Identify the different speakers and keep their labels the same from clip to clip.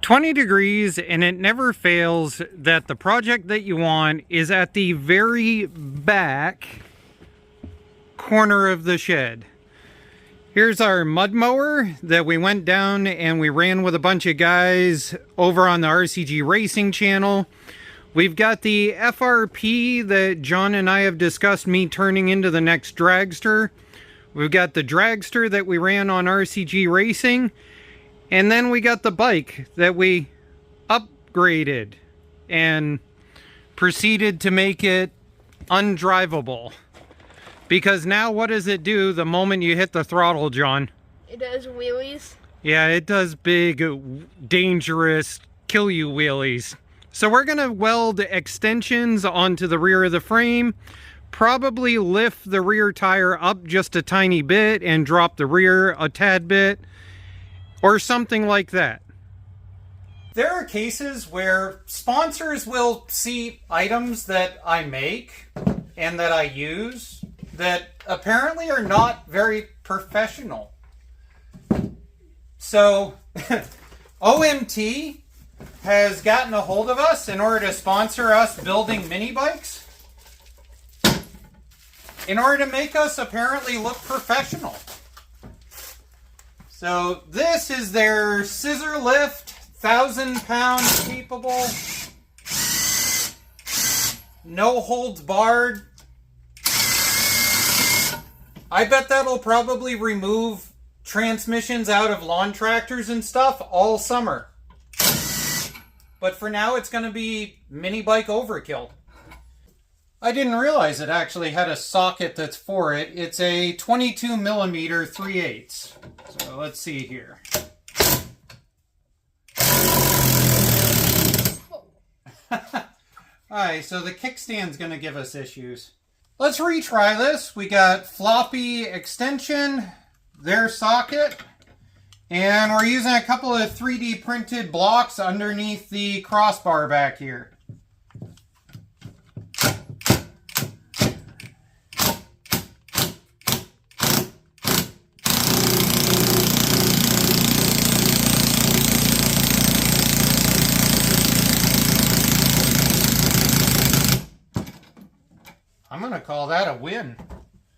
Speaker 1: 20 degrees, and it never fails that the project that you want is at the very back corner of the shed. Here's our mud mower that we went down and we ran with a bunch of guys over on the RCG Racing channel. We've got the FRP that John and I have discussed me turning into the next dragster. We've got the dragster that we ran on RCG Racing. And then we got the bike that we upgraded and proceeded to make it undrivable. Because now what does it do the moment you hit the throttle, John?
Speaker 2: It does wheelies.
Speaker 1: Yeah, it does big, dangerous, kill you wheelies. So we're going to weld extensions onto the rear of the frame. Probably lift the rear tire up just a tiny bit and drop the rear a tad bit. Or something like that. There are cases where sponsors will see items that I make and that I use that apparently are not very professional. So OMT has gotten a hold of us in order to sponsor us building mini bikes, in order to make us apparently look professional. So this is their scissor lift, 1,000-pound capable, no holds barred. I bet that'll probably remove transmissions out of lawn tractors and stuff all summer. But for now, it's going to be mini bike overkill. I didn't realize it actually had a socket that's for it. It's a 22 millimeter 3/8. So let's see here. Alright, so the kickstand's going to give us issues. Let's retry this. We got floppy extension, their socket, and we're using a couple of 3D printed blocks underneath the crossbar back here. I'm going to call that a win.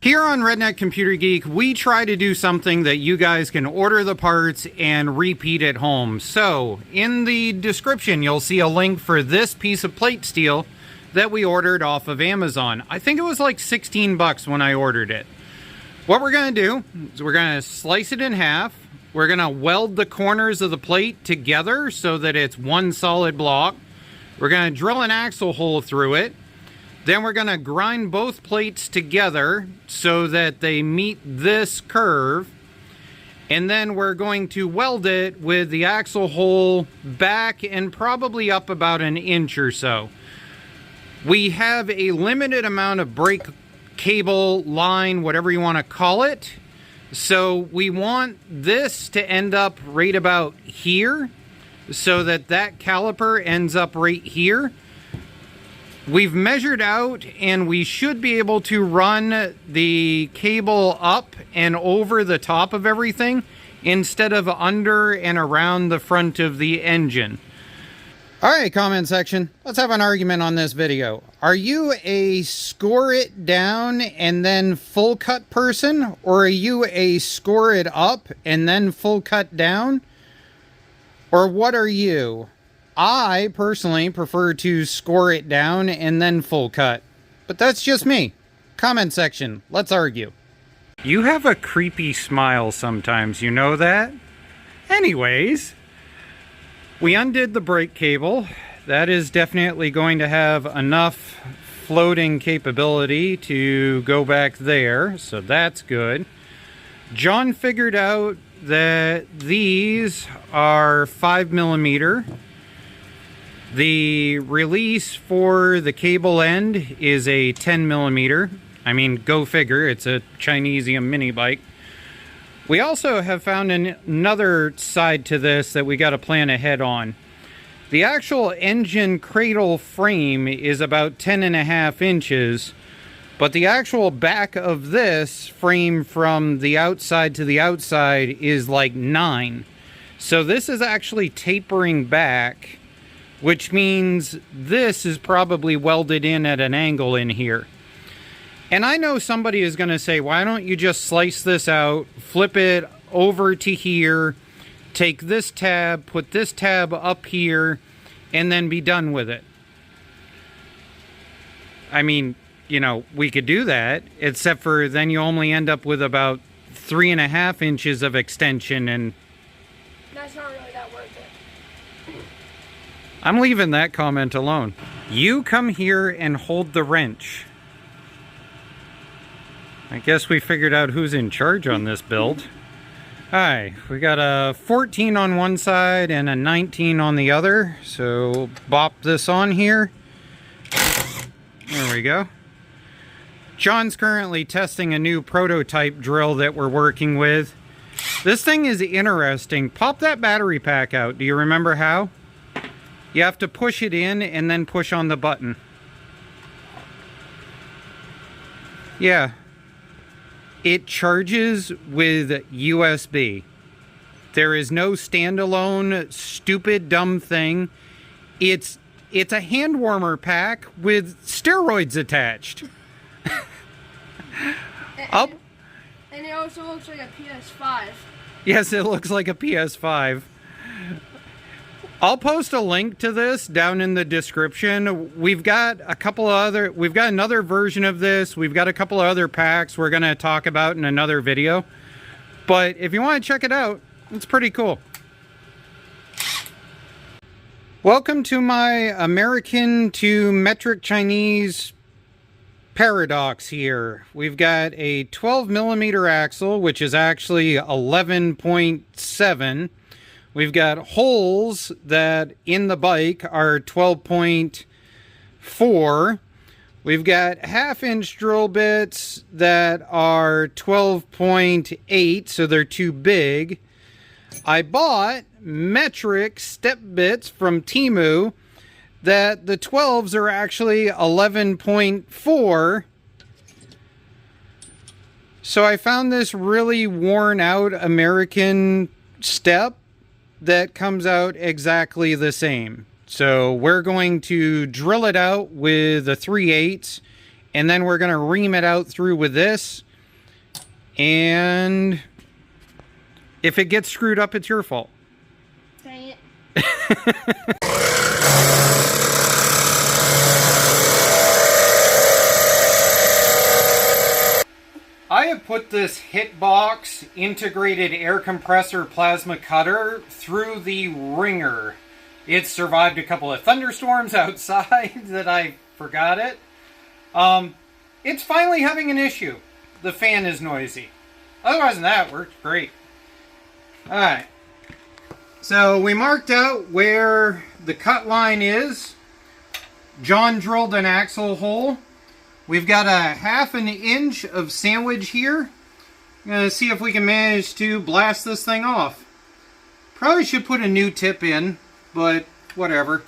Speaker 1: Here on Redneck Computer Geek, we try to do something that you guys can order the parts and repeat at home. So, in the description, you'll see a link for this piece of plate steel that we ordered off of Amazon. I think it was like 16 bucks when I ordered it. What we're going to do is we're going to slice it in half. We're going to weld the corners of the plate together so that it's one solid block. We're going to drill an axle hole through it. Then we're going to grind both plates together so that they meet this curve. And then we're going to weld it with the axle hole back and probably up about an inch or so. We have a limited amount of brake cable, line, whatever you want to call it. So we want this to end up right about here so that that caliper ends up right here. We've measured out and we should be able to run the cable up and over the top of everything instead of under and around the front of the engine. Alright, comment section, let's have an argument on this video. Are you a score it down and then full cut person, or are you a score it up and then full cut down? Or what are you? I personally prefer to score it down and then full cut. But that's just me. Comment section, let's argue. You have a creepy smile sometimes, you know that? Anyways, we undid the brake cable. That is definitely going to have enough floating capability to go back there, so that's good. John figured out that these are 5 millimeter. The release for the cable end is a 10 millimeter. I mean, go figure, it's a Chinesium mini bike. We also have found another side to this that we got to plan ahead on. The actual engine cradle frame is about 10.5 inches, but the actual back of this frame from the outside to the outside is like 9. So this is actually tapering back, which means this is probably welded in at an angle in here. And I know somebody is going to say, why don't you just slice this out, flip it over to here, take this tab, put this tab up here, and then be done with it. I mean, you know, we could do that, except for then you only end up with about 3.5 inches of extension, and
Speaker 2: that's not really that worth it.
Speaker 1: I'm leaving that comment alone. You come here and hold the wrench. I guess we figured out who's in charge on this build. Hi, we got a 14 on one side and a 19 on the other. So bop this on here. There we go. John's currently testing a new prototype drill that we're working with. This thing is interesting. Pop that battery pack out. Do you remember how? You have to push it in and then push on the button. Yeah. It charges with USB. There is no standalone stupid dumb thing. It's a hand warmer pack with steroids attached.
Speaker 2: And it also looks like a PS5.
Speaker 1: Yes, it looks like a PS5. I'll post a link to this down in the description. We've got another version of this. We've got a couple of other packs we're going to talk about in another video. But if you want to check it out, it's pretty cool. Welcome to my American to metric Chinese paradox here. We've got a 12mm axle, which is actually 11.7. We've got holes that in the bike are 12.4. We've got 1/2-inch drill bits that are 12.8, so they're too big. I bought metric step bits from Temu that the 12s are actually 11.4. So I found this really worn out American step that comes out exactly the same. So we're going to drill it out with a 3/8, and then we're going to ream it out through with this. And if it gets screwed up, it's your fault.
Speaker 2: Dang it.
Speaker 1: I have put this Hitbox integrated air compressor plasma cutter through the ringer. It survived a couple of thunderstorms outside that I forgot it. It's finally having an issue. The fan is noisy. Otherwise than that, it works great. Alright. So we marked out where the cut line is. John drilled an axle hole. We've got a 1/2 inch of sandwich here. I'm going to see if we can manage to blast this thing off. Probably should put a new tip in, but whatever.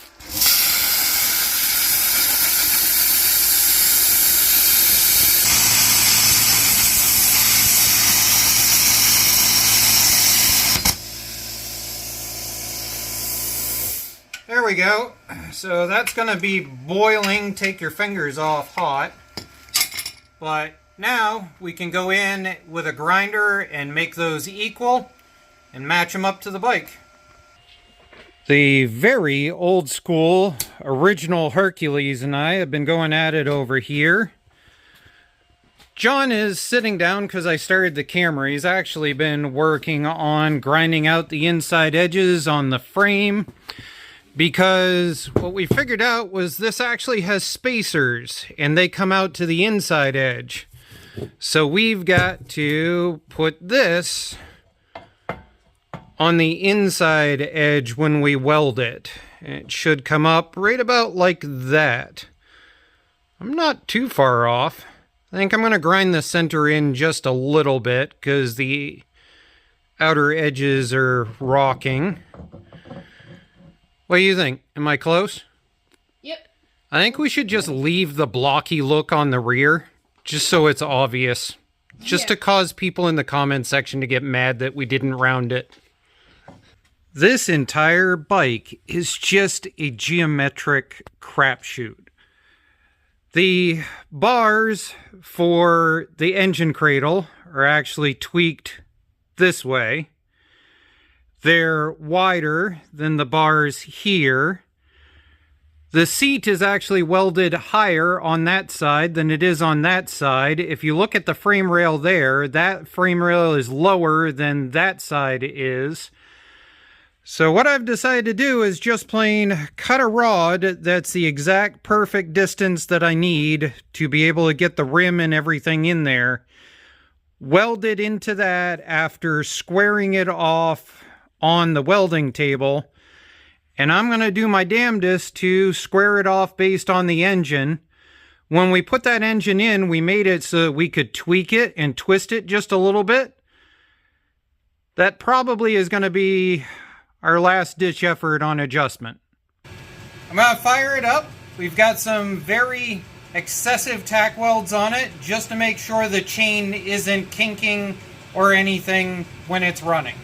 Speaker 1: There we go. So that's going to be boiling. Take your fingers off hot. But now we can go in with a grinder and make those equal and match them up to the bike. The very old school original Hercules and I have been going at it over here. John is sitting down because I started the camera. He's actually been working on grinding out the inside edges on the frame, because what we figured out was this actually has spacers and they come out to the inside edge. So we've got to put this on the inside edge when we weld it. It should come up right about like that. I'm not too far off. I think I'm going to grind the center in just a little bit because the outer edges are rocking. What do you think? Am I close?
Speaker 2: Yep.
Speaker 1: I think we should just leave the blocky look on the rear, just so it's obvious. Just to cause people in the comment section to get mad that we didn't round it. This entire bike is just a geometric crapshoot. The bars for the engine cradle are actually tweaked this way. They're wider than the bars here. The seat is actually welded higher on that side than it is on that side. If you look at the frame rail there, that frame rail is lower than that side is. So what I've decided to do is just plain cut a rod that's the exact perfect distance that I need to be able to get the rim and everything in there. Weld it into that after squaring it off on the welding table. And I'm going to do my damnedest to square it off based on the engine. When we put that engine in, we made it so that we could tweak it and twist it just a little bit. That probably is going to be our last ditch effort on adjustment. I'm going to fire it up. We've got some very excessive tack welds on it just to make sure the chain isn't kinking or anything when it's running.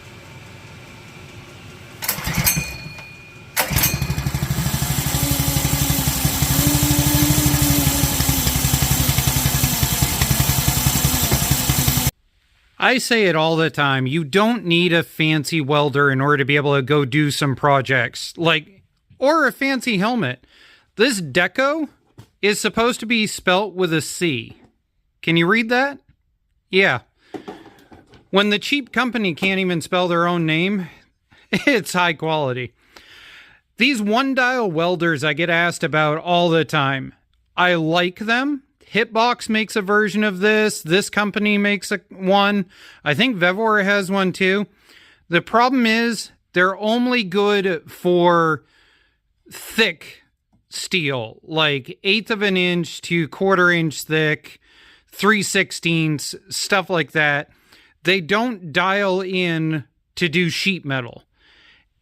Speaker 1: I say it all the time, you don't need a fancy welder in order to be able to go do some projects, or a fancy helmet. This deco is supposed to be spelt with a C. Can you read that? Yeah. When the cheap company can't even spell their own name, it's high quality. These one-dial welders I get asked about all the time. I like them. Hitbox makes a version of this. This company makes one. I think Vevor has one too. The problem is they're only good for thick steel, like 1/8 of an inch to 1/4 inch thick, 3/16, stuff like that. They don't dial in to do sheet metal.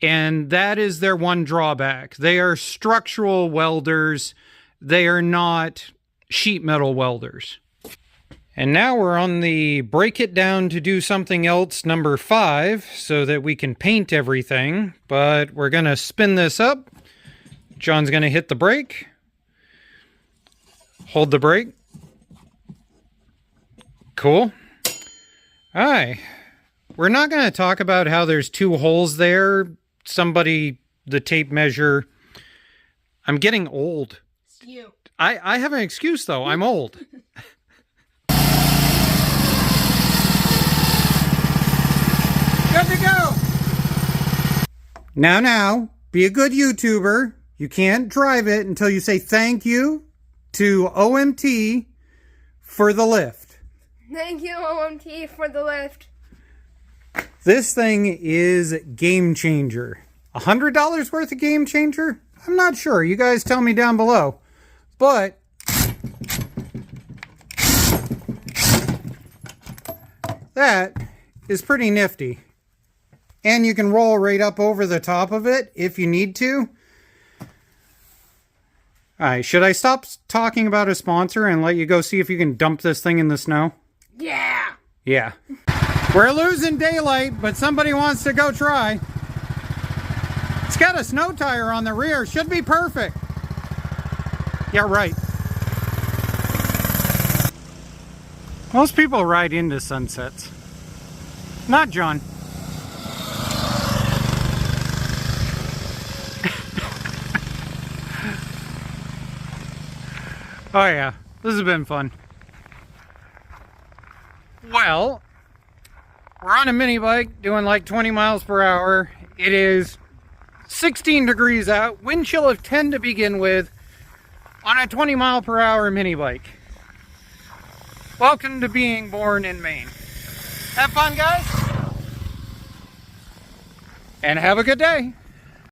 Speaker 1: And that is their one drawback. They are structural welders. They are not sheet metal welders. And now we're on the break it down to do something else number 5 so that we can paint everything. But we're going to spin this up. John's going to hit the brake. Hold the brake. Cool. All right. We're not going to talk about how there's 2 holes there. The tape measure. I'm getting old.
Speaker 2: It's you.
Speaker 1: I have an excuse, though. I'm old. Good to go. Now, be a good YouTuber. You can't drive it until you say thank you to OMT for the lift.
Speaker 2: Thank you, OMT, for the lift.
Speaker 1: This thing is game changer. $100 worth of game changer? I'm not sure. You guys tell me down below. But that is pretty nifty. And you can roll right up over the top of it if you need to. Alright, should I stop talking about a sponsor and let you go see if you can dump this thing in the snow?
Speaker 2: Yeah.
Speaker 1: Yeah. We're losing daylight, but somebody wants to go try. It's got a snow tire on the rear. Should be perfect. Yeah, right. Most people ride into sunsets. Not John. Oh yeah, this has been fun. Well, we're on a mini bike doing like 20 miles per hour. It is 16 degrees out, wind chill of 10 to begin with, on a 20 mile per hour mini bike. Welcome to being born in Maine. Have fun, guys, and have a good day.